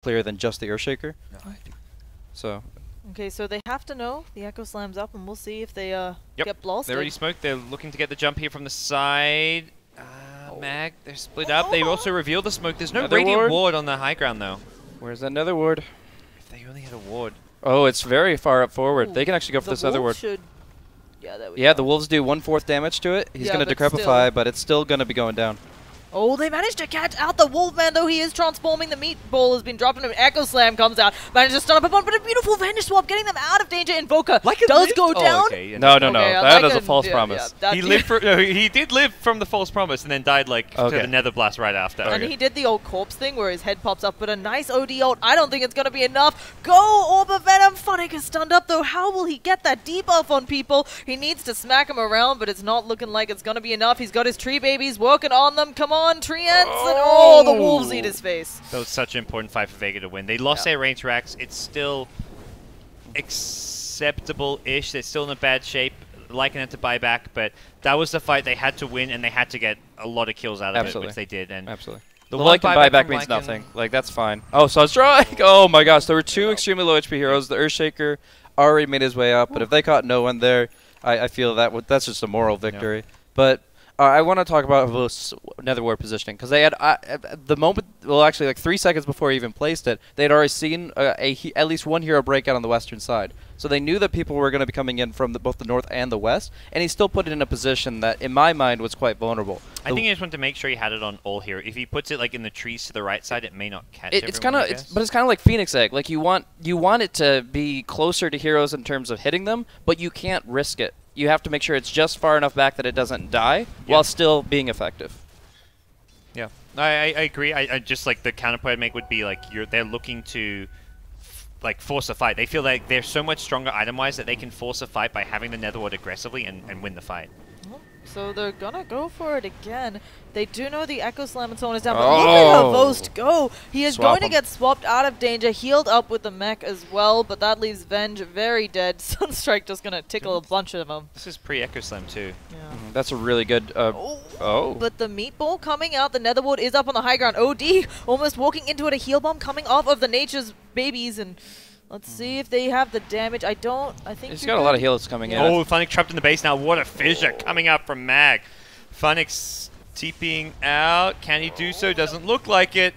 clearer than just the Earthshaker. No, So. Okay, so they have to know the Echo Slam's up, and we'll see if they get blasted. They already smoked. They're looking to get the jump here from the side. Mag, they're split up. They also revealed the smoke. There's no Another radiant ward on the high ground, though. Where's another ward? If they only had a ward. Oh, it's very far up forward. Ooh, they can actually go for this other ward. Yeah, there we Yeah, go. the wolves do 1/4 damage to it. He's Yeah, going to but decrepify, still. but it's still going to be going down. Oh, they managed to catch out the Wolfman, though he is transforming. The meatball has been dropped, and an Echo Slam comes out. Managed to stun up a bomb, but a beautiful Vanish Swap, getting them out of danger. Invoker does go down. Okay, No, Okay, that is a false promise. that- He lived he did live from the false promise and then died like to the Nether Blast right after. And he did the old corpse thing where his head pops up, but a nice OD ult. I don't think it's going to be enough. Go, Orb of Venom. Funnik is stunned up, though. How will he get that debuff on people? He needs to smack him around, but it's not looking like it's going to be enough. He's got his tree babies working on them. Come on, tree ants. And the wolves eat his face. That was such an important fight for Vega to win. They lost their range racks. It's still acceptable-ish. They're still in a bad shape. Liking it to buy back, but that was the fight they had to win, and they had to get a lot of kills out of it, which they did. And absolutely. The Lycan buyback means nothing. Like, that's fine. Oh, Sunstrike! Oh my gosh, there were two extremely low HP heroes. The Earthshaker already made his way up, but if they caught no one there, I feel that's just a moral victory. But I want to talk about Nether Ward positioning, because they had, the moment, well actually like 3 seconds before he even placed it, they had already seen at least one hero breakout on the western side. So they knew that people were going to be coming in from both the north and the west, and he still put it in a position that, in my mind, was quite vulnerable. I think he just wanted to make sure he had it on all here. If he puts it like in the trees to the right side, it may not catch It's kind of, but it's kind of like Phoenix Egg. Like you want it to be closer to heroes in terms of hitting them, but you can't risk it. You have to make sure it's just far enough back that it doesn't die while still being effective. Yeah, I agree. I just like the counterpoint I'd make would be like they're looking to like force a fight. They feel like they're so much stronger item-wise that they can force a fight by having the Nether Ward aggressively and win the fight. So they're gonna go for it again. They do know the Echo Slam and so on is down, but look at Havost go! He is going to get swapped out of danger, healed up with the mech as well, but that leaves Venge very dead. Sunstrike just gonna tickle a bunch of them. This is pre-Echo Slam too. Yeah. That's a really good, But the meatball coming out, the Nether Ward is up on the high ground. OD almost walking into it, a heal bomb coming off of the Nature's babies, and let's see if they have the damage. I think he's got a lot of heals coming in. Oh, Funnik trapped in the base now. What a fissure coming up from Mag. Funnik's TPing out. Can he do so? Doesn't look like it.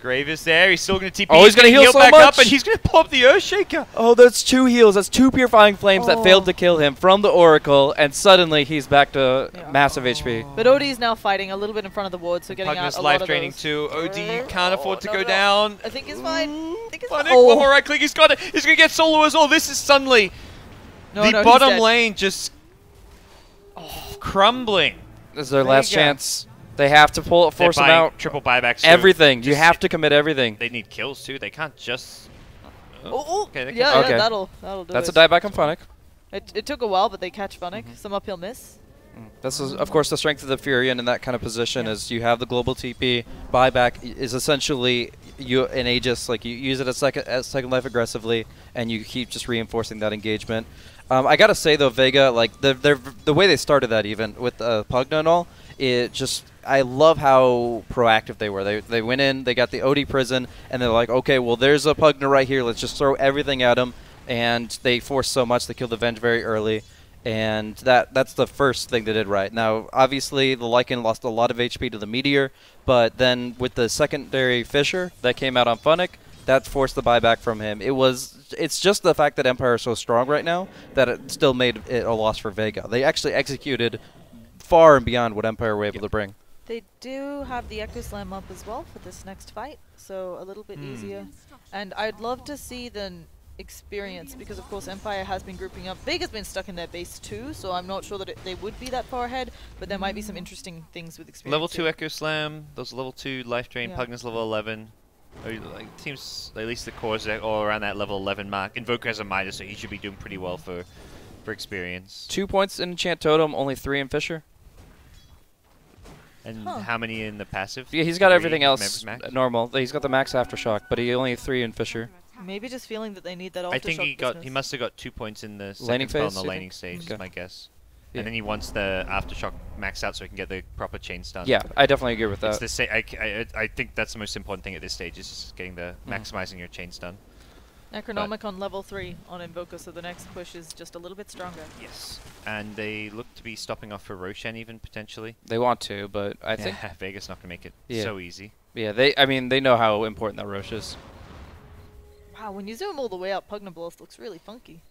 Grave is there. He's still going to TP. Oh, he's going to heal so back much. Up, and he's going to pull up the Earthshaker. Oh, that's 2 heals. That's 2 Purifying Flames that failed to kill him from the Oracle, and suddenly he's back to massive HP. But OD is now fighting a little bit in front of the ward, so getting out a lot life of draining those. too. OD can't afford to go down. I think he's fine. Funnik, one more right click. He's got it. He's going to get solo as well. This is suddenly the bottom lane just crumbling. This is their last chance. They have to force them out. Triple buybacks. Everything. You have to commit everything. They need kills too. They can't just. Okay, yeah, that'll do That's it. a dieback on Funnik. It took a while, but they catch Funnik. Some uphill miss. This is, of course, the strength of the Furion in that kind of position is you have the global TP. Buyback is essentially an Aegis. Like you use it as second life aggressively, and you keep just reinforcing that engagement. I gotta say though, Vega, like the way they started that, even with Pugna and all, I love how proactive they were. They went in, they got the OD prison, and they're like, okay, well, there's a Pugna right here. Let's just throw everything at him. And they forced so much, they killed the Venge very early. And that's the first thing they did right. Now, obviously, the Lycan lost a lot of HP to the Meteor, but then with the secondary Fissure that came out on Funnik, that forced the buyback from him. It's just the fact that Empire is so strong right now that it still made it a loss for Vega. They actually executed far and beyond what Empire were able to bring. They do have the Echo Slam up as well for this next fight, so a little bit easier. And I'd love to see the experience, because of course Empire has been grouping up. Vega's been stuck in their base too, so I'm not sure that they would be that far ahead, but there might be some interesting things with experience. Level 2 Echo Slam, those level 2 Life Drain, Pugna's level 11. Seems at least the cores are all around that level 11 mark. Invoker has a Midas, so he should be doing pretty well for experience. 2 points in Enchant Totem, only 3 in Fissure. And how many in the passive? Yeah, he's got everything else normal. He's got the max Aftershock, but he only 3 in Fissure. Maybe just feeling that they need that Aftershock. I think he must have got 2 points in the laning second spell phase, on the laning stage, is my guess. And then he wants the Aftershock maxed out so he can get the proper chain stun. Yeah, I definitely agree with It's that. the I think that's the most important thing at this stage, is just getting the maximizing your chain stun. Necronomic on level 3 on Invoker, so the next push is just a little bit stronger. Yes. And they look to be stopping off for Roshan even, potentially. They want to, but I think... Vegas not going to make it Yeah. so easy. Yeah, I mean, they know how important that Roche is. Wow, when you zoom all the way up, Pugnablast looks really funky.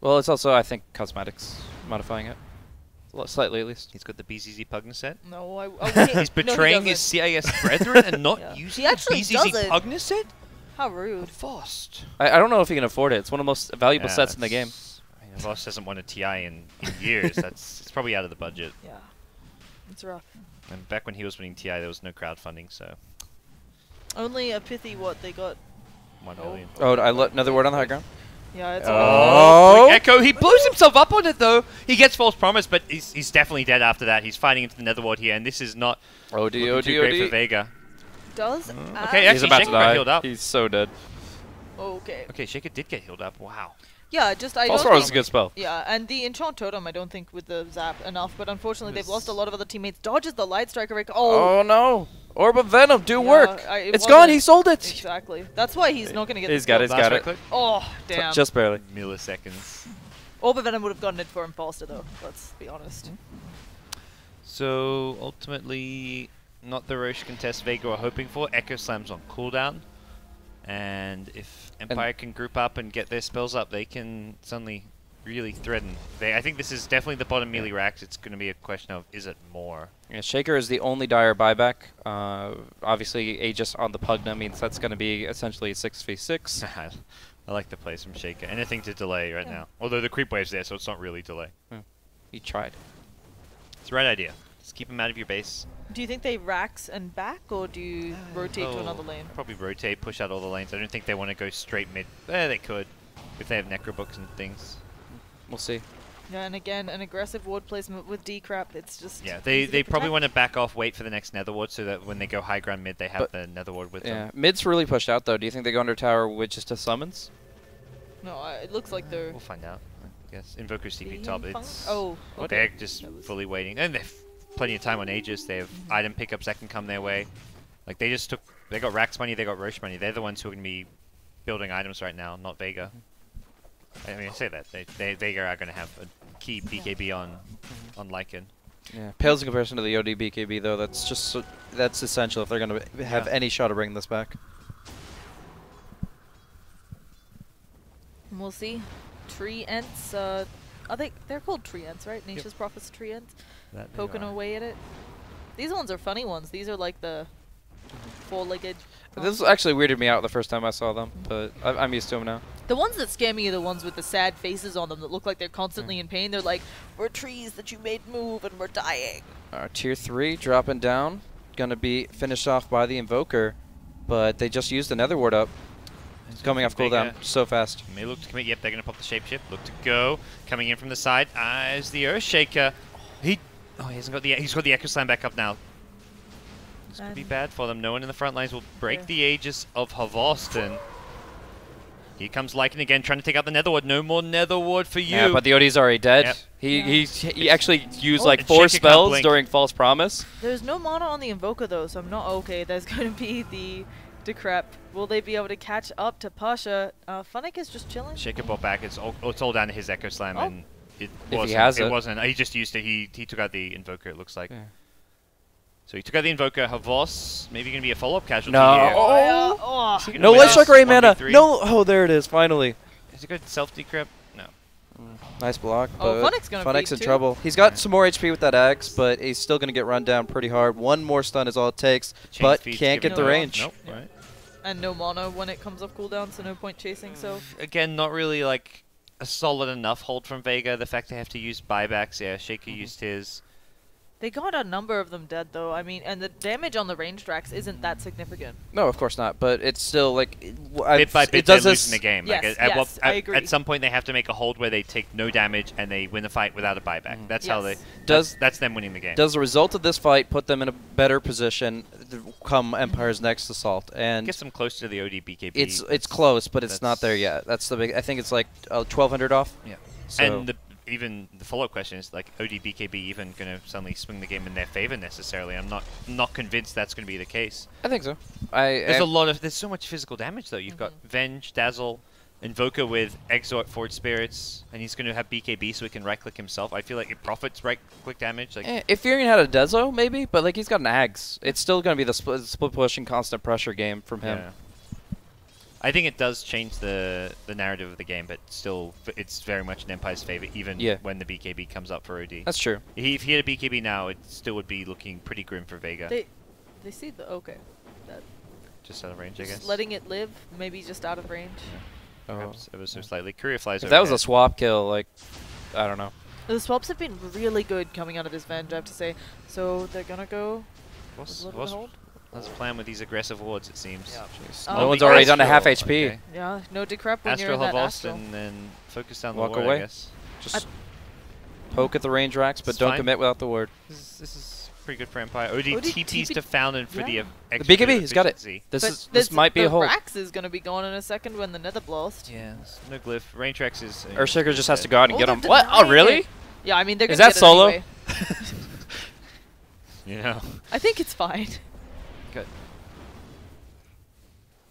Well, it's also, I think, cosmetics modifying it. Slightly, at least. He's got the BZZ Pugna set. No, He's betraying his CIS brethren and not Yeah. using He actually the BZZ doesn't. Pugna set? How rude. Fast. I don't know if he can afford it. It's one of the most valuable sets in the game. I mean, Voss hasn't won a TI in years. It's probably out of the budget. Yeah. It's rough. And back when he was winning TI, there was no crowdfunding, so Only a pithy what they got. 1 million. Oh, another word on the high ground? Yeah, it's Oh. Echo, he blows himself up on it though. He gets false promise, but he's definitely dead after that. He's fighting into the Netherworld here, and this is not looking too great for Vega. does. Okay, He's actually, about Shaker to got die. healed up. He's so dead. Okay. Okay, Shaker did get healed up. Wow. Yeah, just I False don't Promise is think- a good spell. Yeah, and the Enchant Totem I don't think with the zap enough, but unfortunately they've lost a Yes. lot of other teammates. Dodges the Light Striker. Oh, no. Orb of Venom, do Yeah, work. it It's gone, wasn't- he sold it. Exactly. That's why he's not going to get He's the got it, kill. he's got Last it. right click. Oh, damn. Just barely. Milliseconds. Orb of Venom would have gotten it for him faster though, let's be honest. So ultimately, not the Roche contest Vega are hoping for. Echo Slam's on cooldown, and if Empire can group up and get their spells up, they can suddenly really threaten. I think this is definitely the bottom melee racks. It's going to be a question of, is it more? Yeah, Shaker is the only dire buyback. Obviously, Aegis on the Pugna means that's going to be essentially a 6v6. I like the plays from Shaker. Anything to delay right now. Although the creep wave's there, so it's not really delay. He tried. It's the right idea. Just keep him out of your base. Do you think they racks and back, or do you rotate to another lane? Probably rotate, push out all the lanes. I don't think they want to go straight mid. They could, if they have Necrobooks and things. We'll see. Yeah, and again, an aggressive ward placement with D-Crap, it's just... Yeah, easy they to probably protect. want to back off, wait for the next Nether Ward, so that when they go high ground mid, they have the Nether Ward with Yeah, them. mid's really pushed out though. Do you think they go under tower with just a summons? No, it looks like they're... We'll find out, I guess. Invoker's TP being top, fun- it's... Oh, okay. They're just That was- fully waiting. And they've plenty of time on Aegis. They have item pickups that can come their way. Like, they just took... They got Rax money, they got Roche money. They're the ones who are going to be building items right now, not Vega. I mean, I say that. Vega are going to have a key BKB on Lycan. Yeah, pales in comparison to the OD BKB though. That's just that's essential if they're going to have any shot of bringing this back. We'll see. Tree Ents, they're called Tree Ents, right? Nature's Prophets Tree Ents? Poking away at it. These ones are funny ones. These are like the four-legged... This actually weirded me out the first time I saw them, but I'm used to them now. The ones that scare me are the ones with the sad faces on them that look like they're constantly in pain. They're like, we're trees that you made move and we're dying. Tier 3 dropping down. Gonna be finished off by the Invoker, but they just used the Nether Ward up. It's coming off cooldown so fast. May look to commit. Yep, they're going to pop the shapeshift. Look to go. Coming in from the side as the Earthshaker. He hasn't got the... He's got the Echo Slam back up now. This could be bad for them. No one in the front lines will break the Aegis of Havoston. Here comes Lycan again, trying to take out the Nether Ward. No more Nether Ward for you. Yeah, but the OD's already dead. Yep. He actually used Oh, like and 4 Shaker can't spells blink. during False Promise. There's no mana on the Invoker though, so I'm not okay. There's going to be the Decrep. Will they be able to catch up to Pasha? Funnik is just chilling. Shaker bought back. It's all down to his Echo Slam, and it If wasn't. he has it it. wasn't. He just used it. He took out the Invoker, it looks like. Yeah. So he took out the Invoker. Havos, maybe going to be a follow-up casualty No. here. Oh, Is he gonna No win Light this Striker 8 mana. 1v3? No. Oh, there it is. Finally. Is it good self-decrypt? No. Nice block. Oh, but Funnik's gonna Funnik's feed in too. trouble. He's got some more HP with that axe, but he's still going to get run down pretty hard. One more stun is all it takes, Chain but speed's can't giving get the it away. range. Nope. Right. and no mana when it comes off cooldown, so no point chasing. So Again, not really like a solid enough hold from Vega. The fact they have to use buybacks. Yeah, Shaker used his. they got a number of them dead though. I mean, and the damage on the range tracks isn't that significant. No, of course not. But it's still like Bit by bit, it does they're this. losing the game. Yes, like yes, I agree. At some point, they have to make a hold where they take no damage and they win the fight without a buyback. That's how they. Yes. That's them winning the game. Does the result of this fight put them in a better position come Empire's next assault? And Gets them close to the OD BKB. it's close, but it's not there yet. That's the big. I think it's like 1,200 off. Yeah. So And the even the follow-up question is like, OD BKB even going to suddenly swing the game in their favor necessarily? I'm not convinced that's going to be the case. I think so. There's so much physical damage though. You've got Venge, Dazzle, Invoker with Exort, Forge Spirits, and he's going to have BKB so he can right-click himself. I feel like it profits right-click damage. Like if Furion had a Dezo, maybe, but like he's got an Ags. It's still going to be the split push and constant pressure game from him. Yeah. I think it does change the narrative of the game, but still, it's very much in Empire's favor, even when the BKB comes up for OD. That's true. If he had a BKB now, it still would be looking pretty grim for Vega. They see the Just out of range, I guess. letting it live, maybe just out of range. Perhaps ever so slightly. Courier flies If overhead. that was a swap kill, like, I don't know. The swaps have been really good coming out of this Venge, I have to say. So they're gonna go. Let's plan with these aggressive wards, it seems. Yeah. No one's already done a half HP. Okay. Yeah, no decrep when you're Astral in that Havast Astral. and then focus down Walk the ward, away. I guess. Just poke at the range racks, but It's don't fine. commit without the ward. This is pretty good for Empire. OD OD TP's to Fountain for the yeah. extra BKB, he's got it. efficiency. This might be a hold. Rax is gonna be gone in a second when the Nether Blast. Yeah, no glyph. Range Rex is... Earthshaker just has to go out and Oh, get they're him. What? Oh, denying really? it. Yeah, I mean they're Is gonna that get solo? It anyway. Yeah. I think it's fine. Good.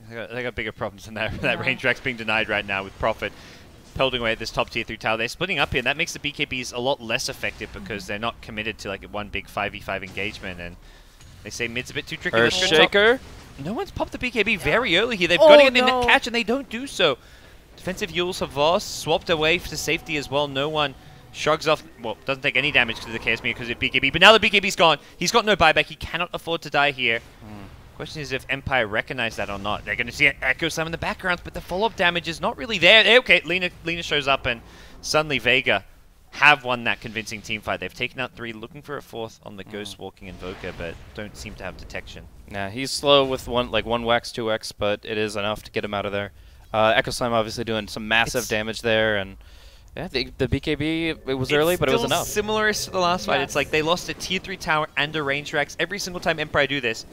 They got bigger problems than that. Yeah. That Range Rex being denied right now with Prophet pelting away at this top tier 3 tower. They're splitting up here, and that makes the BKBs a lot less effective because they're not committed to like one big 5v5 engagement, and they say mid's a bit too tricky. Let's go top. Earthshaker. No one's popped the BKB very early here. They've got to get the no. net catch, and they don't do so. Defensive Yules have lost, swapped away to safety as well. No one shrugs off, well, doesn't take any damage to the Chaos Meter because of BKB, but now the BKB's gone. He's got no buyback. He cannot afford to die here. Question is if Empire recognize that or not. They're going to see an Echo Slam in the background, but the follow-up damage is not really there. Okay, Lina shows up, and suddenly Vega have won that convincing team fight. They've taken out 3, looking for a 4th on the Ghost Walking Invoker, but don't seem to have detection. Nah, he's slow with one wax, 2x, but it is enough to get him out of there. Echo Slam obviously doing some massive damage there, and yeah, the BKB, it was early, but it was enough. Similar to the last fight. Yes. It's like they lost a tier 3 tower and a range Rex. Every single time Empire do this,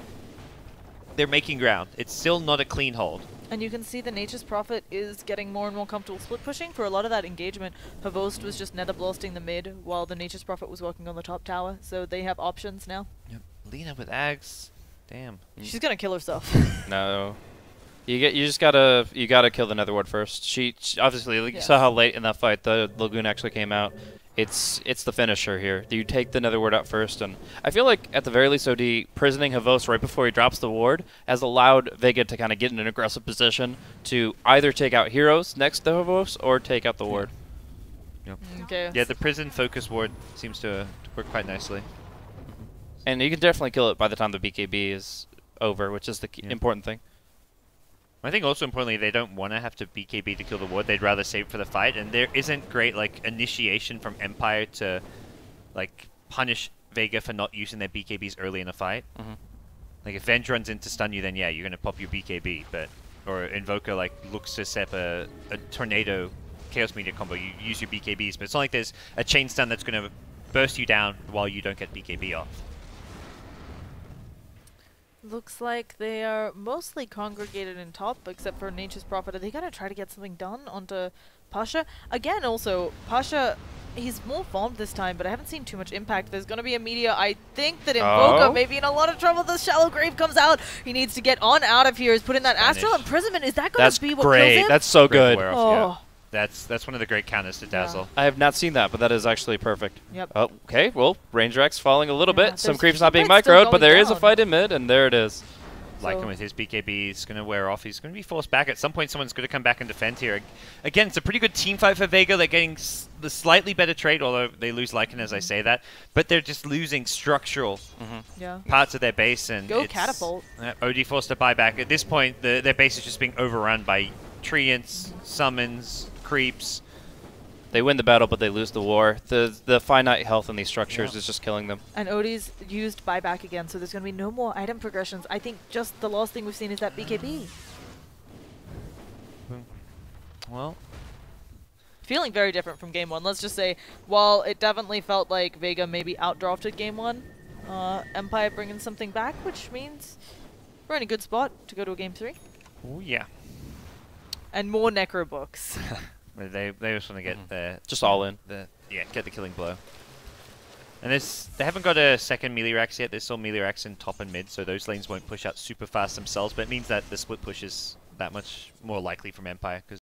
they're making ground. It's still not a clean hold. And you can see the Nature's Prophet is getting more and more comfortable split pushing. For a lot of that engagement, Havost was just Nether Blasting the mid while the Nature's Prophet was working on the top tower. So they have options now. Yep. Lina with Ags. Damn. She's gonna kill herself. No. You gotta kill the Nether Ward first. She obviously, like, you saw how late in that fight the Lagoon actually came out. It's the finisher here. You take the Nether Ward out first, and I feel like at the very least OD prisoning Havost right before he drops the ward has allowed Vega to kind of get in an aggressive position to either take out heroes next to Havost or take out the ward. Yep. Okay. Yeah, the prison focus ward seems to work quite nicely. And you can definitely kill it by the time the BKB is over, which is the important thing. I think also importantly, they don't want to have to BKB to kill the ward. They'd rather save for the fight, and there isn't great like initiation from Empire to like punish Vega for not using their BKBs early in a fight. Like if Venge runs in to stun you, then yeah, you're gonna pop your BKB, but or Invoker like looks to set a tornado Chaos Meteor combo, you use your BKBs, but it's not like there's a chain stun that's gonna burst you down while you don't get BKB off. Looks like they are mostly congregated in top, except for Nature's Prophet. Are they gonna try to get something done onto Pasha? Again, also, Pasha, he's more farmed this time, but I haven't seen too much impact. There's gonna be a meteor. I think that Invoker may be in a lot of trouble. The Shallow Grave comes out. He needs to get on out of here. He's put in that Astral Imprisonment. Is that gonna be what kills him? That's so good. Oh. That's one of the great counters to Dazzle. I have not seen that, but that is actually perfect. Yep. Oh, okay, well, Range Rex falling a little bit. Some there's creeps not being fight's still microed, but there going is a down. fight in mid, and there it is. Lycan with his BKB is going to wear off. He's going to be forced back. At some point, someone's going to come back and defend here. Again, it's a pretty good team fight for Vega. They're getting the slightly better trade, although they lose Lycan as I say that. But they're just losing structural parts of their base. And Go Catapult. OD forced to buy back. At this point, their base is just being overrun by treants, summons, creeps. They win the battle, but they lose the war. The finite health in these structures is just killing them. And Odie's used buyback again, so there's going to be no more item progressions. I think just the last thing we've seen is that BKB. Well, feeling very different from game one. Let's just say, while it definitely felt like Vega maybe outdrafted game one, Empire bringing something back, which means we're in a good spot to go to a game 3. oh yeah. And more Necro books. They just want to get just all in. The yeah, get the killing blow. And they haven't got a second melee racks yet. There's still melee racks in top and mid, so those lanes won't push out super fast themselves. But it means that the split push is that much more likely from Empire, because